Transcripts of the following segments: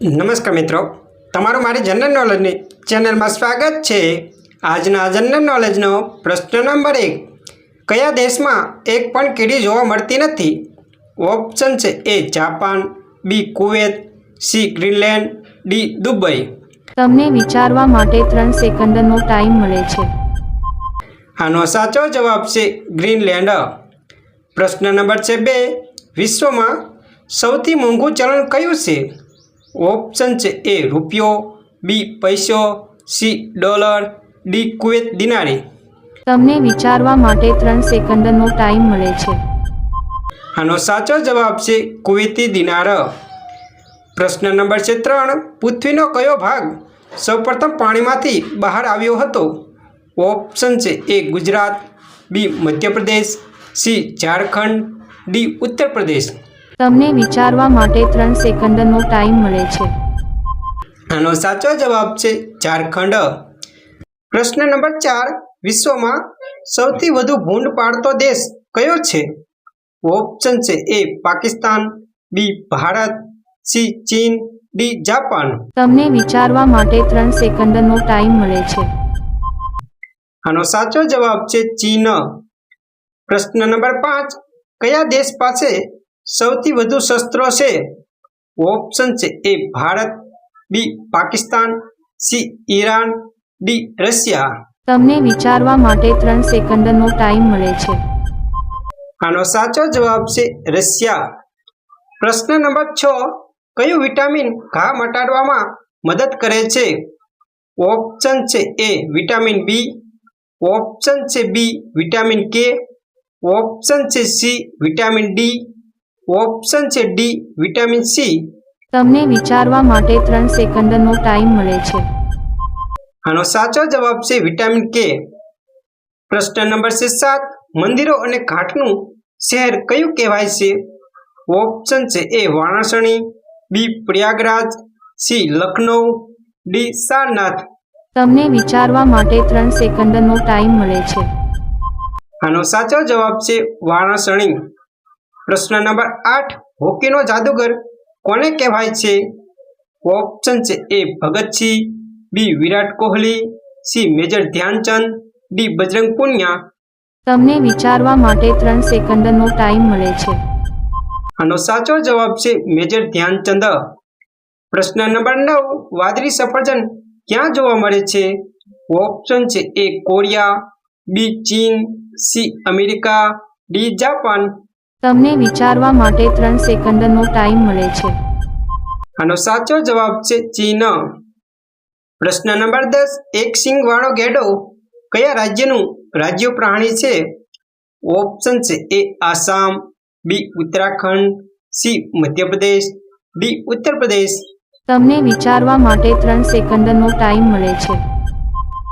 નમસ્કાર મિત્રો, તમારું મારી જનરલ નોલેજની ચેનલમાં સ્વાગત છે। આજના જનરલ નોલેજનો પ્રશ્ન નંબર 1, કયા દેશમાં એક પણ કીડી જોવા મળતી નથી? ઓપ્શન છે A Japan, B Kuwait, C Greenland, D Dubai. તમને વિચારવા માટે 3 સેકન્ડનો ટાઈમ મળે છે। આનો સાચો જવાબ છે ગ્રીનલેન્ડ। પ્રશ્ન નંબર છે 2, વિશ્વમાં સૌથી મોંઘું ચલણ કયું છે? ઓપ્શન છે એ રૂપિયો, બી પૈસો, સી ડોલર, ડી કુવેત દિનારી। તમને વિચારવા માટે 3 સેકન્ડનો ટાઈમ મળે છે। આનો સાચો જવાબ છે કુવેતી દિનાર। પ્રશ્ન નંબર છે 3, પૃથ્વીનો કયો ભાગ સૌપ્રથમ પાણીમાંથી બહાર આવ્યો હતો? ઓપ્શન છે એ ગુજરાત, બી મધ્યપ્રદેશ, સી ઝારખંડ, ડી ઉત્તર પ્રદેશ। તમને વિચારવા માટે 3 સેકન્ડનો ટાઈમ મળે છે। આનો સાચો જવાબ છે ઝારખંડ। પ્રશ્ન નંબર 4, વિશ્વમાં સૌથી વધુ ભૂંડ પાડતો દેશ કયો છે? ઓપ્શન છે એ પાકિસ્તાન, બી ભારત, સી ચીન, ડી જાપાન। તમને વિચારવા માટે 3 સેકન્ડનો ટાઈમ મળે છે। આનો સાચો જવાબ છે ચીન। પ્રશ્ન નંબર 5, કયા દેશ પાસે સૌથી વધુ શસ્ત્રો છે? ઓપ્શન છે A Bharat, B Pakistan, C Iran, D Russia. તમને વિચારવા માટે 3 સેકન્ડનો ટાઈમ મળે છે। આનો સાચો જવાબ છે રશિયા। પ્રશ્ન નંબર 6, કયું વિટામિન ઘા મટાડવામાં મદદ કરે છે? ઓપ્શન છે એ વિટામિન બી, ઓપ્શન છે બી વિટામિન કે, ઓપ્શન છે સી વિટામિન ડી, ઓપ્શન છે ડી વિટામિન સી। તમને વિચારવા માટે 3 સેકન્ડનો ટાઈમ મળે છે। આનો સાચો જવાબ છે વિટામિન કે। પ્રશ્ન નંબર 7, મંદિરો અને ઘાટનું શહેર કયું કહેવાય છે? ઓપ્શન છે એ વારાણસી, બી પ્રયાગરાજ, સી લખનઉ, ડી સારનાથ। તમને વિચારવા માટે 3 સેકન્ડનો ટાઈમ મળે છે। આનો સાચો જવાબ છે વારાણસી। પ્રશ્ન નંબર 8, હોકીનો જાદુગર કોને કહેવાય છે? ઓપ્શન છે A Bhagat Singh, B Virat Kohli, C major Dhyan Chand, D Bajrang Punia. તમને વિચારવા માટે 3 સેકન્ડનો ટાઈમ મળે છે। આનો સાચો જવાબ છે મેજર ધ્યાનચંદ। પ્રશ્ન નંબર 9, વાદળી સફરજન ક્યાં જોવા મળે છે? ઓપ્શન છે એ કોરિયા, બી ચીન, સી અમેરિકા, ડી જાપાન। તમને વિચારવા માટે 3 સેકન્ડનો ટાઈમ મળે છે। આનો સાચો જવાબ છે ચીન। પ્રશ્ન નંબર 10, એક સિંગ વાળો ગેંડો કયા રાજ્યનું રાજ્ય પ્રાણી છે? ઓપ્શન છે એ આસામ, બી ઉત્તરાખંડ, સી મધ્યપ્રદેશ, ડી ઉત્તર પ્રદેશ। તમને વિચારવા માટે 3 સેકન્ડનો ટાઈમ મળે છે।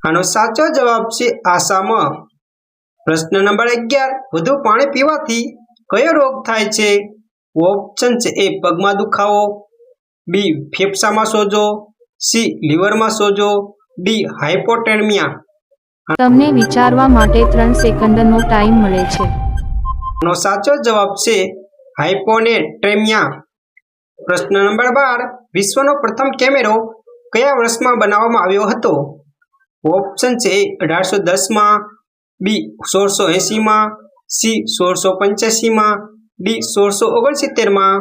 આનો સાચો જવાબ છે આસામ। પ્રશ્ન નંબર 11, વધુ પાણી પીવાથી કયો રોગ થાય છે? ઓપ્શન છે એ પગમાં દુખાવો, બી ફેફસામાં સોજો, સી લીવરમાં સોજો, ડી હાઇપોટેર્મિયા। તમને વિચારવા માટે 3 સેકન્ડનો ટાઈમ મળે છે। આનો સાચો જવાબ છે હાઇપોનેટ્રેમિયા। પ્રશ્ન નંબર 12, વિશ્વનો પ્રથમ કેમેરો કયા વર્ષમાં બનાવવામાં આવ્યો હતો? ઓપ્શન છે એ 1810માં, બી 1680માં, સી 1685માં, ડી 1669માં।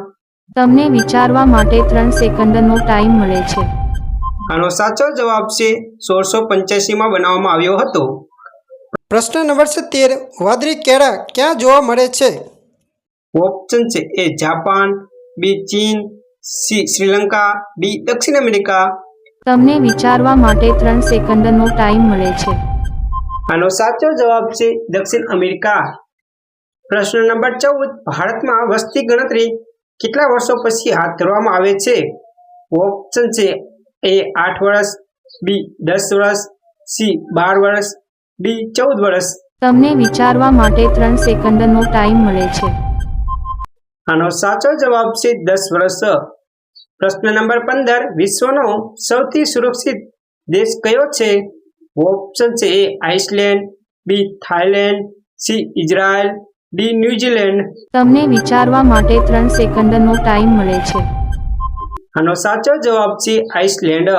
તમને વિચારવા માટે 3 સેકન્ડનો ટાઈમ મળે છે। આનો સાચો જવાબ છે 1685માં બનાવવામાં આવ્યો હતો। પ્રશ્ન નંબર 17, વાદળી કેળા ક્યાં જોવા મળે છે? ઓપ્શન છે એ જાપાન, બી ચીન, સી શ્રીલંકા, ડી દક્ષિણ અમેરિકા। તમને વિચારવા માટે 3 સેકન્ડનો ટાઈમ મળે છે। આનો સાચો જવાબ છે દક્ષિણ અમેરિકા। પ્રશ્ન નંબર 14, ભારતમાં વસ્તી ગણતરી કેટલા વર્ષો પછી હાથ ધરવામાં આવે છે? ઓપ્શન છે એ 8 વર્ષ, બી 10 વર્ષ, સી 12 વર્ષ, ડી 14 વર્ષ। તમને વિચારવા માટે 3 સેકન્ડનો ટાઈમ મળે છે। આનો સાચો જવાબ છે 10 વર્ષ। પ્રશ્ન નંબર 15, વિશ્વનો સૌથી સુરક્ષિત દેશ કયો છે? ઓપ્શન છે A Iceland, B Thailand, C Israel, D New Zealand. તમને વિચારવા માટે 3 સેકન્ડનો ટાઈમ મળે છે। આનો સાચો જવાબ છે આઇસલેન્ડ.